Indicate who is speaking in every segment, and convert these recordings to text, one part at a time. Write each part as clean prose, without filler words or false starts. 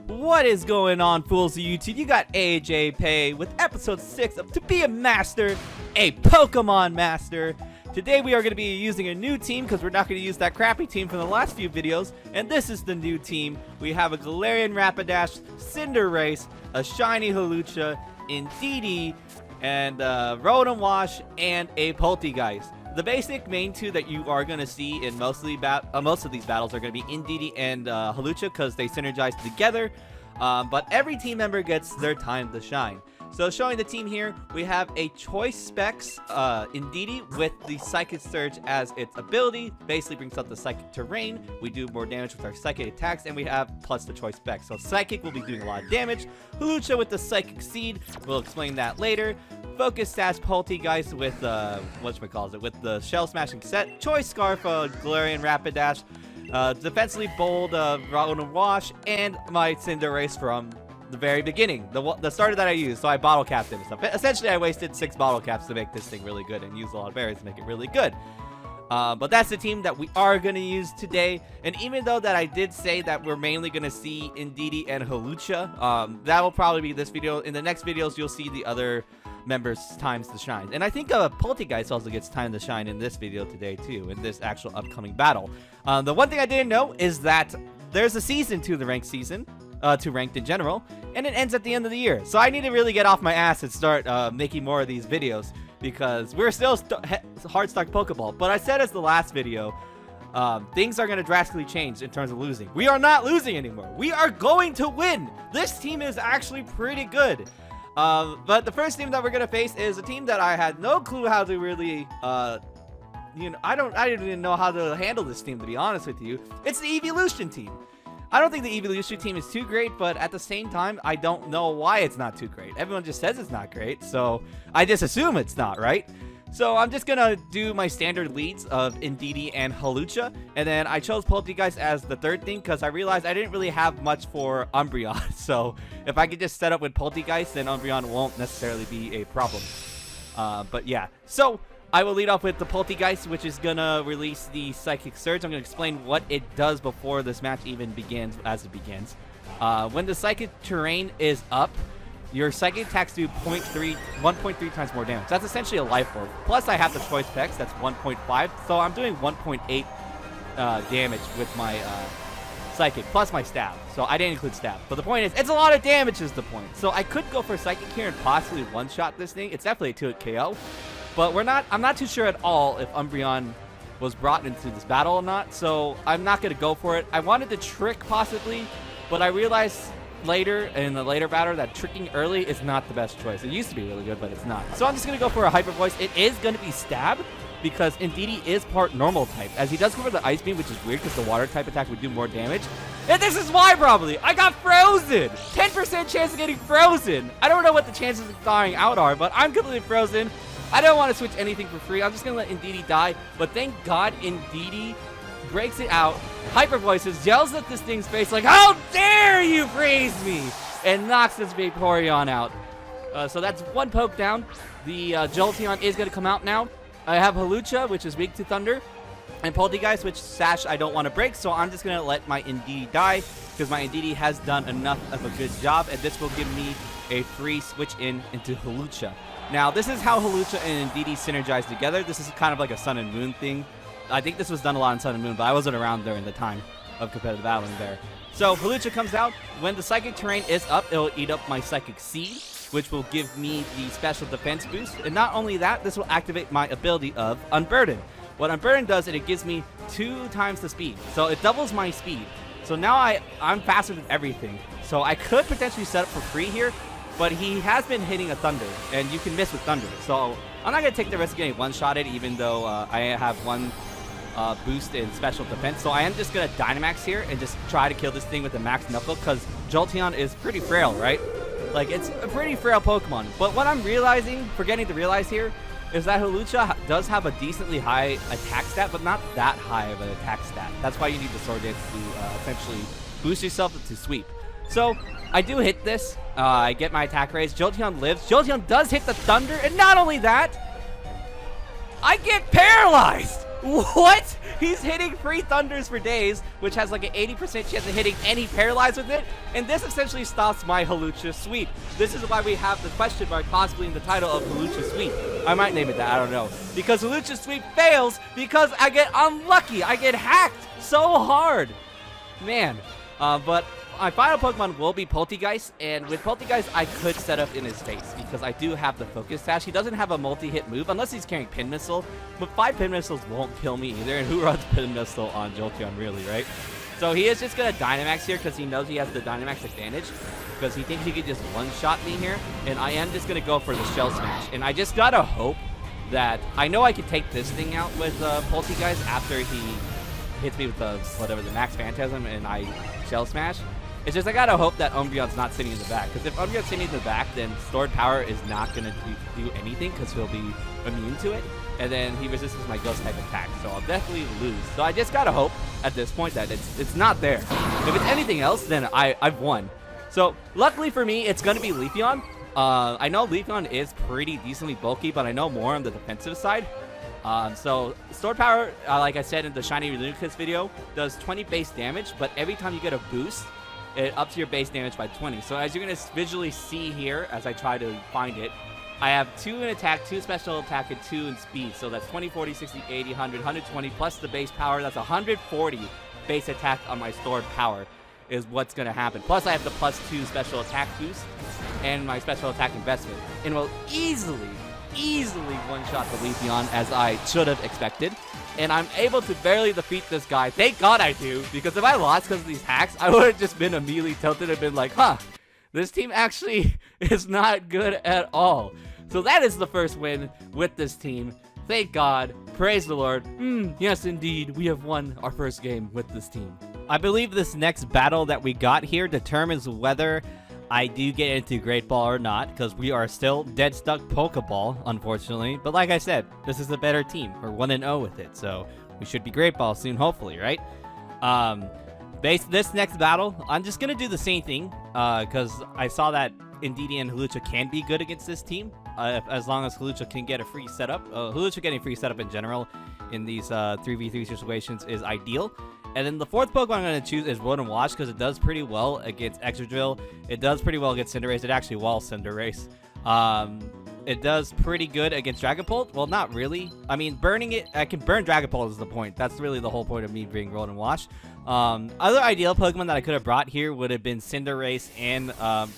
Speaker 1: What is going on, fools of YouTube? You got AJayPay with episode 6 of To Be a Master, a Pokemon Master. Today we are going to be using a new team because we're not going to use that crappy team from the last few videos. And this is the new team. We have a Galarian Rapidash, Cinderace, a Shiny Hawlucha, Indeedee, and Rotom Wash, and a Poltegeist. The basic main two that you are going to see in most of these battles are going to be Indeedee and Hawlucha because they synergize together. But every team member gets their time to shine. So showing the team here, we have a Choice Specs Indeedee with the Psychic Surge as its ability. Basically brings up the Psychic Terrain. We do more damage with our Psychic attacks, and we have plus the Choice Specs. So Psychic will be doing a lot of damage. Hawlucha with the Psychic Seed. We'll explain that later. Focus Sash Poltegeist with with the Shell Smashing Set. Choice Scarf Galarian Rapidash. Defensively Bold Rotom Wash, and my Cinderace from the very beginning, the starter that I used. So I bottle capped it and stuff. Essentially, I wasted 6 bottle caps to make this thing really good and used a lot of berries to make it really good. But that's the team that we are going to use today. And even though that I did say that we're mainly going to see Indeedee and Hawlucha, that will probably be this video. In the next videos, you'll see the other members' times to shine. And I think Poltegeist also gets time to shine in this video today too, in this actual upcoming battle. The one thing I didn't know is that there's a season to the ranked season, to ranked in general, and it ends at the end of the year. So I need to really get off my ass and start making more of these videos, because we're still hard stuck Pokeball. But I said as the last video, things are going to drastically change in terms of losing. We are not losing anymore. We are going to win. This team is actually pretty good. But the first team that we're gonna face is a team that I had no clue how to really, I didn't even know how to handle this team, to be honest with you. It's the Eeveelution team. I don't think the Eeveelution team is too great, but at the same time, I don't know why it's not too great. Everyone just says it's not great, so I just assume it's not, right? So I'm just gonna do my standard leads of Indeedee and Hawlucha, and then I chose Poltegeist as the third thing because I realized I didn't really have much for Umbreon. So if I could just set up with Poltegeist, then Umbreon won't necessarily be a problem. But yeah, so I will lead off with the Poltegeist, which is gonna release the Psychic Surge. I'm gonna explain what it does before this match even begins, as it begins. When the Psychic Terrain is up, your Psychic attacks do 1.3 times more damage. That's essentially a life orb. Plus, I have the Choice Specs. That's 1.5. So I'm doing 1.8 damage with my Psychic, plus my Stab. So I didn't include Stab. But the point is, it's a lot of damage is the point. So I could go for Psychic here and possibly one-shot this thing. It's definitely a 2-hit KO. But I'm not too sure at all if Umbreon was brought into this battle or not. So I'm not going to go for it. I wanted to trick possibly, but I realized later in the later battle that tricking early is not the best choice. It used to be really good, but it's not. So I'm just gonna go for a Hyper Voice. It is gonna be Stab because Indeedee is part normal type, as he does go for the Ice Beam, which is weird because the water type attack would do more damage. And this is why probably I got frozen. 10% chance of getting frozen. I don't know what the chances of dying out are, but I'm completely frozen. I don't want to switch anything for free. I'm just gonna let Indeedee die. But thank God Indeedee breaks it out, Hyper Voices, yells at this thing's face like, "How dare you freeze me!" and knocks this Vaporeon out. So that's one poke down. The Jolteon is going to come out now. I have Hawlucha, which is weak to Thunder, and Poltegeist, which Sash I don't want to break, so I'm just going to let my Indeedee die, because my Indeedee has done enough of a good job, and this will give me a free switch into Hawlucha. Now, this is how Hawlucha and Indeedee synergize together. This is kind of like a Sun and Moon thing. I think this was done a lot in Sun and Moon, but I wasn't around during the time of competitive battling there. So Hawlucha comes out. When the Psychic Terrain is up, it'll eat up my Psychic Seed, which will give me the special defense boost. And not only that, this will activate my ability of Unburden. What Unburden does is it gives me 2 times the speed. So it doubles my speed. So now I'm faster than everything. So I could potentially set up for free here, but he has been hitting a Thunder, and you can miss with Thunder. So I'm not going to take the risk of getting one-shotted, even though I have one boost in special defense. So I am just going to Dynamax here and just try to kill this thing with a Max Knuckle, because Jolteon is pretty frail, right? Like, it's a pretty frail Pokemon. But what I'm forgetting to realize here, is that Hawlucha does have a decently high attack stat, but not that high of an attack stat. That's why you need the Sword Dance to essentially boost yourself to sweep. So I do hit this. I get my attack raise. Jolteon lives. Jolteon does hit the Thunder, and not only that, I get paralyzed. What? He's hitting free thunders for days, which has like an 80% chance of hitting any paralyzed with it, and this essentially stops my Hawlucha sweep. This is why we have the question mark possibly in the title of Hawlucha sweep. I might name it that, I don't know. Because Hawlucha sweep fails because I get unlucky. I get hacked so hard. Man, but my final Pokemon will be Poltegeist, and with Poltegeist, I could set up in his face because I do have the Focus Sash. He doesn't have a multi-hit move unless he's carrying Pin Missile, but 5 Pin Missiles won't kill me either, and who runs Pin Missile on Jolteon really, right? So he is just going to Dynamax here because he knows he has the Dynamax advantage because he thinks he could just one-shot me here, and I am just going to go for the Shell Smash, and I just got to hope that I know I can take this thing out with Poltegeist after he hits me with the, whatever, the Max Phantasm, and I Shell Smash. It's just I gotta hope that Umbreon's not sitting in the back, because if Umbreon's sitting in the back, then Stored Power is not gonna do anything, because he'll be immune to it, and then he resists my Ghost type attack, so I'll definitely lose. So I just gotta hope at this point that it's not there. If it's anything else, then I've won. So luckily for me, it's gonna be Leafeon. I know Leafeon is pretty decently bulky, but I know more on the defensive side. So Stored Power, like I said in the Shiny Lucas video, does 20 base damage, but every time you get a boost, it ups your base damage by 20. So as you're going to visually see here, as I try to find it, I have 2 in attack, 2 special attack, and 2 in speed. So that's 20, 40, 60, 80, 100, 120, plus the base power. That's 140 base attack on my Stored Power is what's going to happen. Plus I have the +2 special attack boost and my special attack investment. And will easily one-shot the Leafeon as I should have expected. And I'm able to barely defeat this guy. Thank God I do, because if I lost because of these hacks, I would have just been immediately tilted and been like, huh, this team actually is not good at all. So that is the first win with this team. Thank God. Praise the Lord. Yes, indeed, we have won our first game with this team. I believe this next battle that we got here determines whether I do get into Great Ball or not, because we are still dead stuck Pokeball, unfortunately. But like I said, this is a better team. We're 1-0 with it, so we should be Great Ball soon, hopefully, right? This next battle, I'm just going to do the same thing, because I saw that Indeedee and Hawlucha can be good against this team, as long as Hawlucha can get a free setup. Hawlucha getting free setup in general in these 3v3 situations is ideal. And then the 4th Pokemon I'm going to choose is Rotom Wash because it does pretty well against Excadrill. It does pretty well against Cinderace. It actually walls Cinderace. It does pretty good against Dragonpult. Well, not really. I mean, burning it, I can burn Dragonpult is the point. That's really the whole point of me being Rotom Wash. Other ideal Pokemon that I could have brought here would have been Cinderace and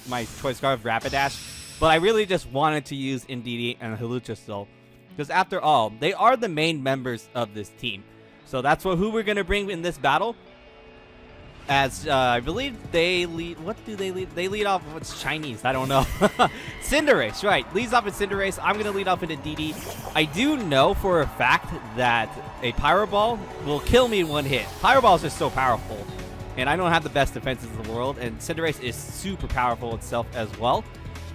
Speaker 1: my choice card of Rapidash. But I really just wanted to use Indeedee and Hawlucha still. Because after all, they are the main members of this team. So that's who we're going to bring in this battle. As I believe they lead. What do they lead? They lead off. What's Chinese? I don't know. Cinderace, right. Leads off in Cinderace. I'm going to lead off into Indeedee. I do know for a fact that a Pyro Ball will kill me in one hit. Pyro Ball is just so powerful. And I don't have the best defenses in the world. And Cinderace is super powerful itself as well.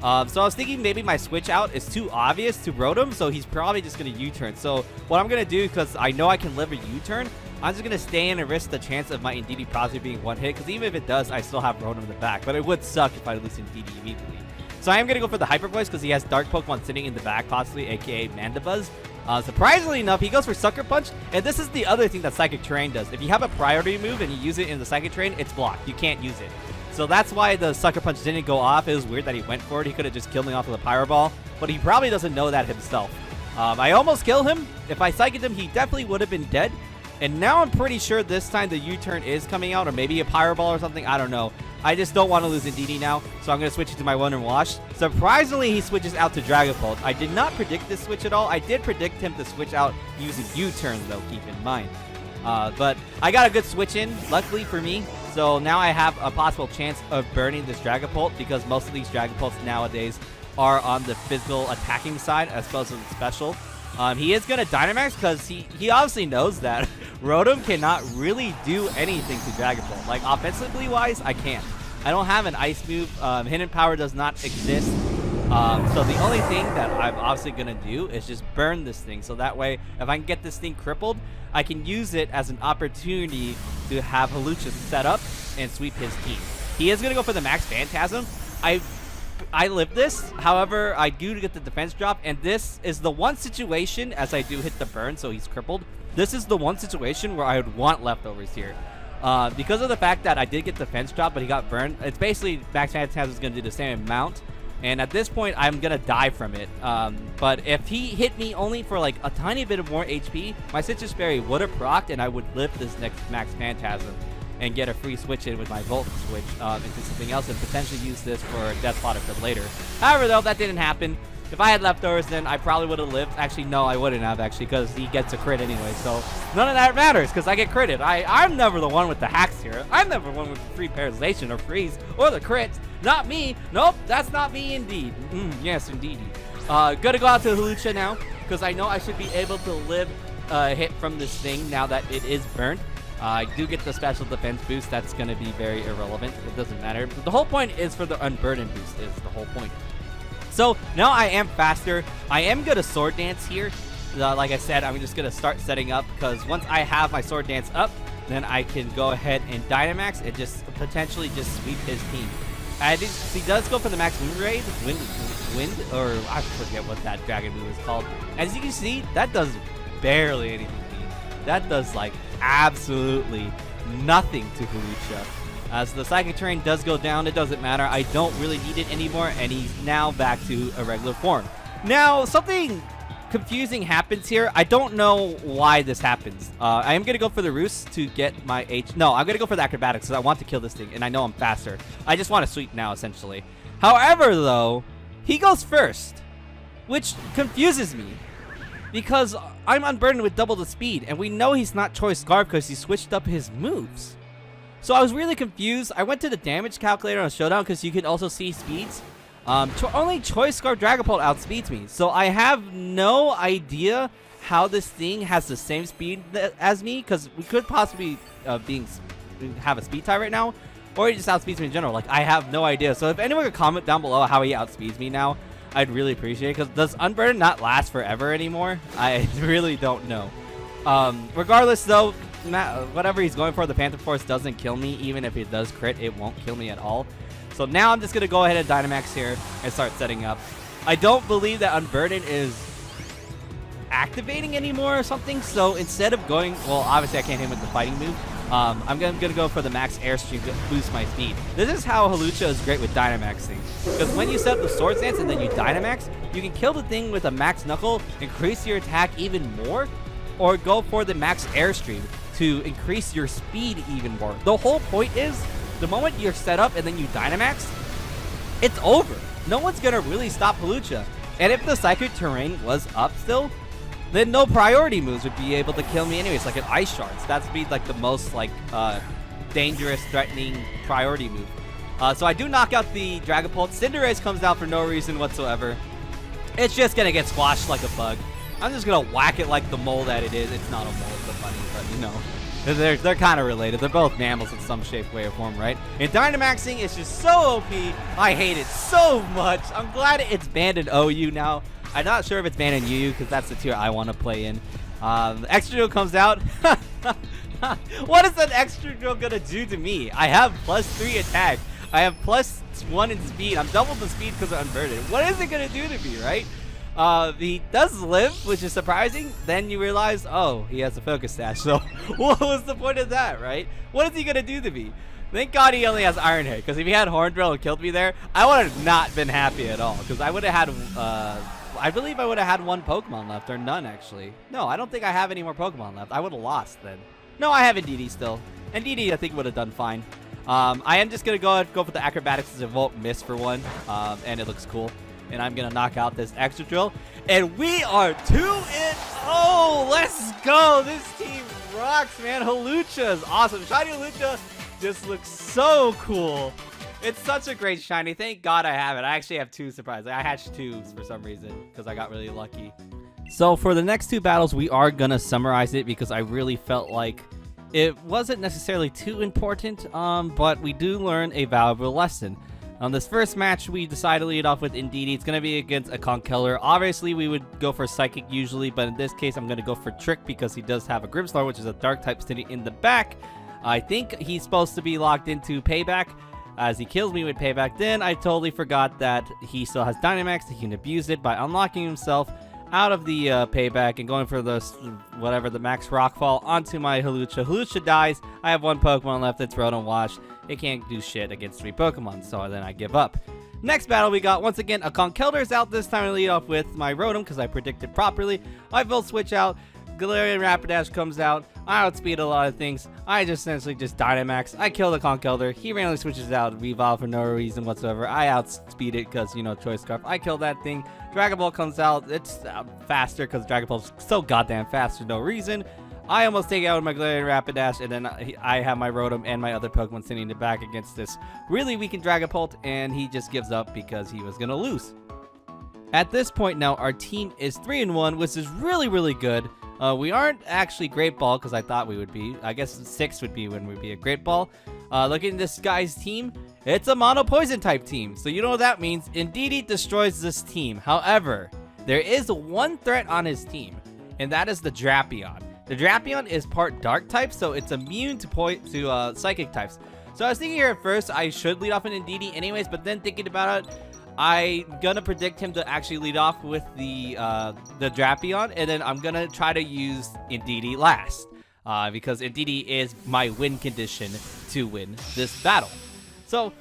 Speaker 1: So I was thinking maybe my switch out is too obvious to Rotom, so he's probably just going to U-turn. So what I'm going to do, because I know I can live a U-turn, I'm just going to stay in and risk the chance of my Indeedee possibly being one hit, because even if it does, I still have Rotom in the back. But it would suck if I lose Indeedee immediately. So I am going to go for the Hyper Voice, because he has Dark Pokemon sitting in the back, possibly, aka Mandibuzz. Surprisingly enough, he goes for Sucker Punch, and this is the other thing that Psychic Terrain does. If you have a priority move and you use it in the Psychic Terrain, it's blocked. You can't use it. So that's why the Sucker Punch didn't go off. It was weird that he went for it. He could have just killed me off with a Pyro Ball, but he probably doesn't know that himself. I almost killed him. If I Psychicked him, he definitely would have been dead. And now I'm pretty sure this time the U-turn is coming out, or maybe a Pyro Ball or something. I don't know. I just don't want to lose Indeedee now, so I'm going to switch it to my Rotom Wash. Surprisingly, he switches out to Dragonpult. I did not predict this switch at all. I did predict him to switch out using U-turn, though, keep in mind. But I got a good switch in, luckily for me. So now I have a possible chance of burning this Dragonpult, because most of these Dragonpults nowadays are on the physical attacking side as opposed to the special. He is going to Dynamax because he obviously knows that Rotom cannot really do anything to Dragonpult. Like, offensively wise, I can't. I don't have an ice move. Hidden Power does not exist. So the only thing that I'm obviously going to do is just burn this thing. So that way, if I can get this thing crippled, I can use it as an opportunity to have Hawlucha set up and sweep his team. He is going to go for the Max Phantasm. I live this. However, I do get the defense drop. And this is the one situation, as I do hit the burn, so he's crippled, this is the one situation where I would want leftovers here. Because of the fact that I did get defense drop, but he got burned, it's basically Max Phantasm is going to do the same amount. And at this point, I'm going to die from it. But if he hit me only for like a tiny bit of more HP, my Citrus Berry would have procced, and I would live this next Max Phantasm and get a free switch in with my Volt switch into something else and potentially use this for Death Spotter for later. However, though, that didn't happen. If I had leftovers, then I probably would have lived. Actually, no, I wouldn't have, actually, because he gets a crit anyway. So none of that matters because I get critted. I'm never the one with the hacks here. I'm never the one with the free paralyzation or freeze or the crits. Not me. Nope, that's not me indeed. Yes, indeed. Gonna go out to Hawlucha now because I know I should be able to live a hit from this thing now that it is burnt. I do get the special defense boost. That's going to be very irrelevant. It doesn't matter. But the whole point is for the unburden boost is the whole point. So now I am faster. I am going to Sword Dance here. Like I said, I'm just going to start setting up because once I have my Sword Dance up, then I can go ahead and Dynamax and just potentially just sweep his team. He does go for the Max Wind Raid. Wind, or I forget what that dragon move is called. As you can see, that does barely anything to me. That does like absolutely nothing to Hawlucha. As the Psychic Terrain does go down, it doesn't matter. I don't really need it anymore, and he's now back to a regular form. Now, something confusing happens here. I don't know why this happens. I am going to go for the Roost to get my No, I'm going to go for the Acrobatics because I want to kill this thing, and I know I'm faster. I just want to sweep now, essentially. However, though, he goes first, which confuses me. Because I'm unburdened with double the speed, and we know he's not Choice Scarf because he switched up his moves. So I was really confused. I went to the damage calculator on Showdown because you can also see speeds. Only Choice Scarf Dragonpult outspeeds me. So I have no idea how this thing has the same speed as me because we could possibly have a speed tie right now. Or he just outspeeds me in general. Like, I have no idea. So if anyone could comment down below how he outspeeds me now, I'd really appreciate it. Because does Unburden not last forever anymore? I really don't know. Regardless, though, whatever he's going for, the Phantom Force doesn't kill me. Even if it does crit, it won't kill me at all. So now I'm just going to go ahead and Dynamax here and start setting up. I don't believe that Unburden is activating anymore or something. So instead of going, well, obviously I can't hit him with the fighting move. I'm going to go for the Max Airstream to boost my speed. This is how Hawlucha is great with Dynamaxing. Because when you set up the Sword Stance and then you Dynamax, you can kill the thing with a Max Knuckle, increase your attack even more, or go for the Max Airstream to increase your speed even more. The whole point is, the moment you're set up and then you Dynamax, it's over. No one's going to really stop Hawlucha. And if the Psychic Terrain was up still, then no priority moves would be able to kill me anyways, like an Ice Shards. That's be like the most like dangerous, threatening priority move. So I do knock out the Dragonpult. Cinderace comes out for no reason whatsoever. It's just going to get squashed like a bug. I'm just going to whack it like the mole that it is. It's not a mole, it's a bunny, but you know. They're kind of related. They're both mammals in some shape, way, or form, right? And Dynamaxing is just so OP. I hate it so much. I'm glad it's banned in OU now. I'm not sure if it's banned in UU because that's the tier I want to play in. Extra Drill comes out. What is an Extra Drill going to do to me? I have +3 attack. I have +1 in speed. I'm double the speed because of Unburdened. What is it going to do to me, right? He does live, which is surprising. Then you realize, oh, he has a Focus Sash. So what was the point of that, right? What is he going to do to me? Thank God he only has Iron Head, because if he had Horn Drill and killed me there, I would have not been happy at all, because I would have had, I believe I would have had 1 Pokemon left, or none, actually. No, I don't think I have any more Pokemon left. I would have lost then. No, I have Indeedee still. Indeedee, I think, would have done fine. I am just going to go for the Acrobatics, as it won't miss for 1, and it looks cool. And I'm going to knock out this Extra Drill. And we are 2-0! Let's go! This team rocks, man. Hawlucha is awesome. Shiny Hawlucha just looks so cool. It's such a great shiny. Thank God I have it. I actually have 2 surprises. I hatched 2 for some reason because I got really lucky. So for the next 2 battles, we are going to summarize it because I really felt like it wasn't necessarily too important, but we do learn a valuable lesson. On this first match, we decided to lead off with Indeedee. It's going to be against a Conkeller. Obviously, we would go for Psychic usually, but in this case, I'm going to go for Trick because he does have a Grimmsnarl, which is a Dark-type sitting in the back. I think he's supposed to be locked into Payback. As he kills me with Payback, then I totally forgot that he still has Dynamax. He can abuse it by unlocking himself. out of the payback and going for the whatever the max rockfall onto my Hawlucha. Hawlucha dies. I have one Pokemon left. It's Rotom Wash. It can't do shit against 3 Pokemon, so then I give up. Next battle we got, once again, a Conkeldurr's out. This time I lead off with my Rotom because I predicted properly. I Volt Switch out. Galarian Rapidash comes out. I outspeed a lot of things. I just essentially just Dynamax. I kill the Conkeldurr. He randomly switches out Revolve for no reason whatsoever. I outspeed it because, you know, Choice Scarf. I kill that thing. Dragon Ball comes out. It's faster because Dragon Ball's so goddamn fast for no reason. I almost take it out with my Galarian Rapidash, and then I have my Rotom and my other Pokemon sitting in the back against this really weakened Dragonpult, and he just gives up because he was going to lose. At this point now, our team is 3-1, which is really, really good. We aren't actually Great Ball because I thought we would be. I guess 6 would be when we'd be a Great Ball. Looking at this guy's team, it's a Mono Poison type team. So you know what that means. Indeedee destroys this team. However, there is one threat on his team, and that is the Drapion. The Drapion is part Dark type, so it's immune to Psychic types. So I was thinking here at first I should lead off an Indeedee anyways, but then thinking about it, I'm gonna predict him to actually lead off with the Drapion, and then I'm gonna try to use Indeedee last, because Indeedee is my win condition to win this battle. So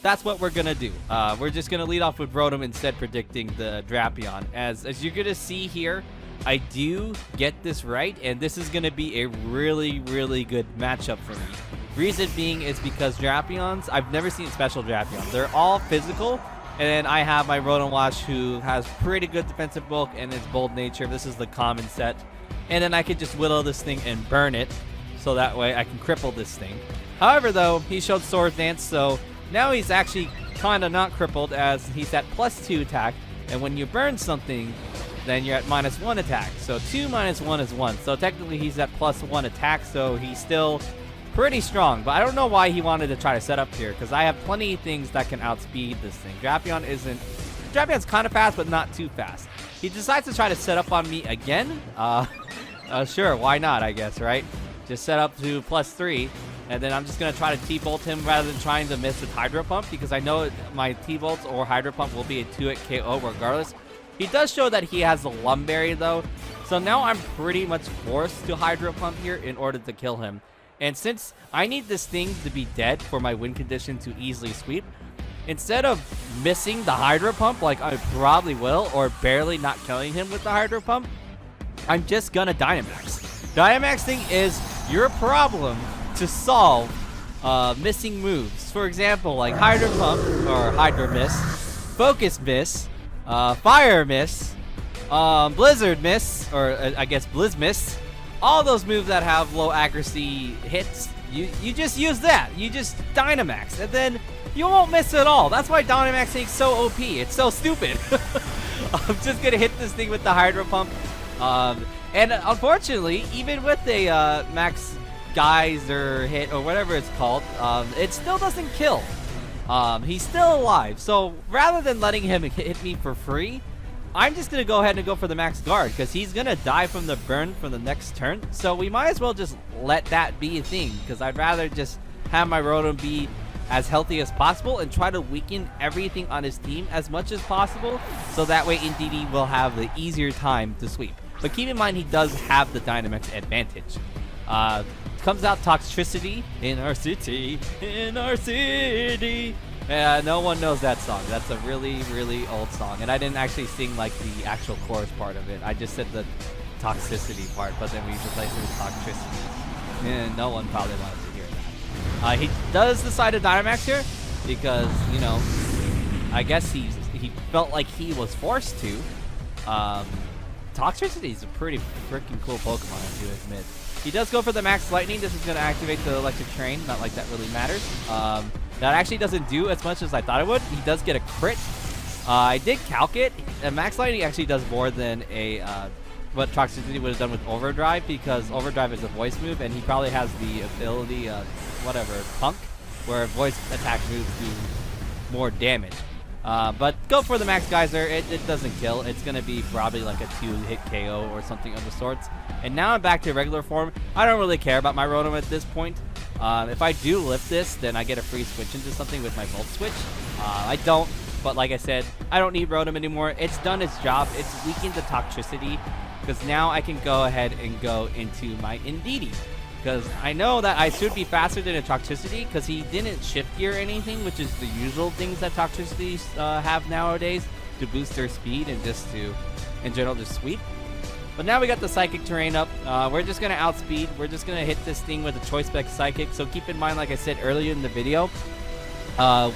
Speaker 1: that's what we're gonna do. We're just gonna lead off with Rotom instead, predicting the Drapion. As you're gonna see here, I do get this right, and this is gonna be a really, really good matchup for me. Reason being is because Drapions, I've never seen special Drapions. They're all physical. And then I have my Rotom Wash, who has pretty good defensive bulk and its bold nature. This is the common set. And then I could just whittle this thing and burn it, so that way I can cripple this thing. However, though, he showed Sword Dance, so now he's actually kind of not crippled, as he's at +2 attack. And when you burn something, then you're at -1 attack. So 2 minus 1 is 1. So technically he's at +1 attack, so he's still pretty strong, but I don't know why he wanted to try to set up here, because I have plenty of things that can outspeed this thing. Drapion's kind of fast, but not too fast. He decides to try to set up on me again. Sure, why not, I guess, right? Just set up to +3, and then I'm just going to try to T-Bolt him rather than trying to miss with Hydro Pump, because I know my T-Bolts or Hydro Pump will be a 2-hit KO regardless. He does show that he has the Lumberry, though, so now I'm pretty much forced to Hydro Pump here in order to kill him. And since I need this thing to be dead for my win condition to easily sweep, instead of missing the Hydro Pump like I probably will, or barely not killing him with the Hydro Pump, I'm just gonna Dynamax. Dynamaxing is your problem to solve missing moves. For example, like Hydro Pump, or Hydro Miss, Focus Miss, Fire Miss, Blizzard Miss, or I guess Blizz Miss. All those moves that have low accuracy hits, you just use that. You just Dynamax, and then you won't miss at all. That's why Dynamaxing is so OP. It's so stupid. I'm just going to hit this thing with the Hydro Pump. And unfortunately, even with a Max Geyser hit, or whatever it's called, it still doesn't kill. He's still alive. So rather than letting him hit me for free, I'm just going to go ahead and go for the Max Guard, because he's going to die from the burn for the next turn. So we might as well just let that be a thing, because I'd rather just have my Rotom be as healthy as possible and try to weaken everything on his team as much as possible, so that way Indeedee will have the easier time to sweep. But keep in mind, he does have the Dynamax advantage. Comes out Toxtricity in our city, in our city. No one knows that song. That's a really, really old song. And I didn't actually sing like the actual chorus part of it. I just said the toxicity part, but then we replaced it with Toxtricity. And no one probably wanted to hear that. He does decide to Dynamax here because, you know, I guess he felt like he was forced to. Toxtricity is a pretty freaking cool Pokemon, I do admit. He does go for the Max Lightning. This is going to activate the Electric Train. Not like that really matters. That actually doesn't do as much as I thought it would. He does get a crit. I did calc it. Max Lightning actually does more than what Toxicity would have done with Overdrive, because Overdrive is a voice move, and he probably has the ability, Punk, where voice attack moves do more damage. But go for the Max Geyser. It doesn't kill. It's going to be probably like a 2-hit KO or something of the sorts. And now I'm back to regular form. I don't really care about my Rotom at this point. If I do lift this, then I get a free switch into something with my Volt Switch. I don't, but like I said, I don't need Rotom anymore. It's done its job. It's weakened the toxicity, because now I can go ahead and go into my Indeedee. Because I know that I should be faster than a toxicity, because he didn't shift gear or anything, which is the usual things that toxicities have nowadays to boost their speed and just to, in general, just sweep. But now we got the Psychic Terrain up. We're just going to outspeed. We're just going to hit this thing with a Choice Spec Psychic. So keep in mind, like I said earlier in the video,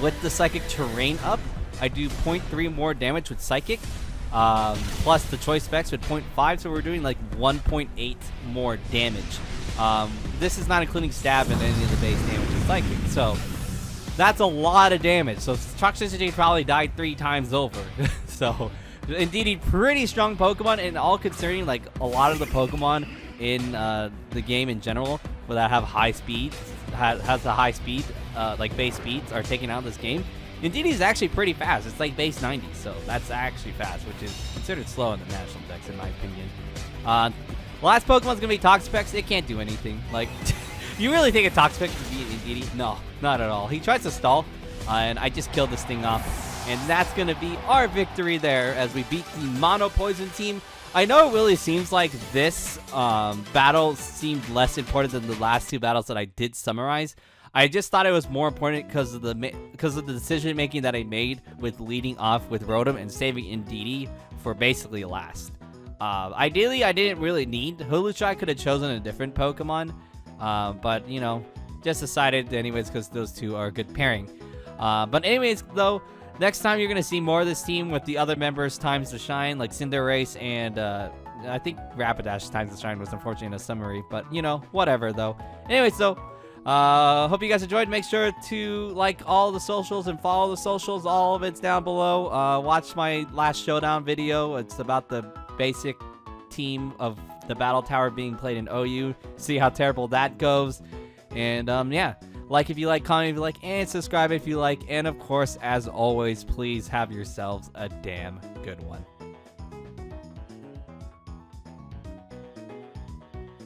Speaker 1: with the Psychic Terrain up, I do 0.3 more damage with Psychic, plus the Choice Specs with 0.5, so we're doing like 1.8 more damage. This is not including stab and any of the base damage with Psychic, so that's a lot of damage. So Toxicity probably died 3 times over. So Indeedee, pretty strong Pokemon, and all concerning, like a lot of the Pokemon in the game in general that have high speed, has a high speed, like base speeds, are taken out of this game. Indeedee is actually pretty fast. It's like base 90, so that's actually fast, which is considered slow in the national decks, in my opinion. The last Pokemon's gonna be Toxapex. It can't do anything. Like, you really think a Toxapex would be an Indeedee? No, not at all. He tries to stall, and I just killed this thing off. And that's going to be our victory there as we beat the Mono Poison team. I know it really seems like this battle seemed less important than the last 2 battles that I did summarize. I just thought it was more important because of the decision making that I made with leading off with Rotom and saving Indeedee for basically last. Ideally, I didn't really need Hawlucha. I could have chosen a different Pokemon, but you know, just decided anyways because those 2 are a good pairing. But anyways, though, next time you're going to see more of this team with the other members' times to shine, like Cinderace and I think Rapidash's times to shine was unfortunately in a summary, but you know, whatever though. Anyways, so hope you guys enjoyed. Make sure to like all the socials and follow the socials. All of it's down below. Watch my last showdown video. It's about the basic team of the Battle Tower being played in OU. See how terrible that goes. And yeah. Like if you like, comment if you like, and subscribe if you like. And of course, as always, please have yourselves a damn good one.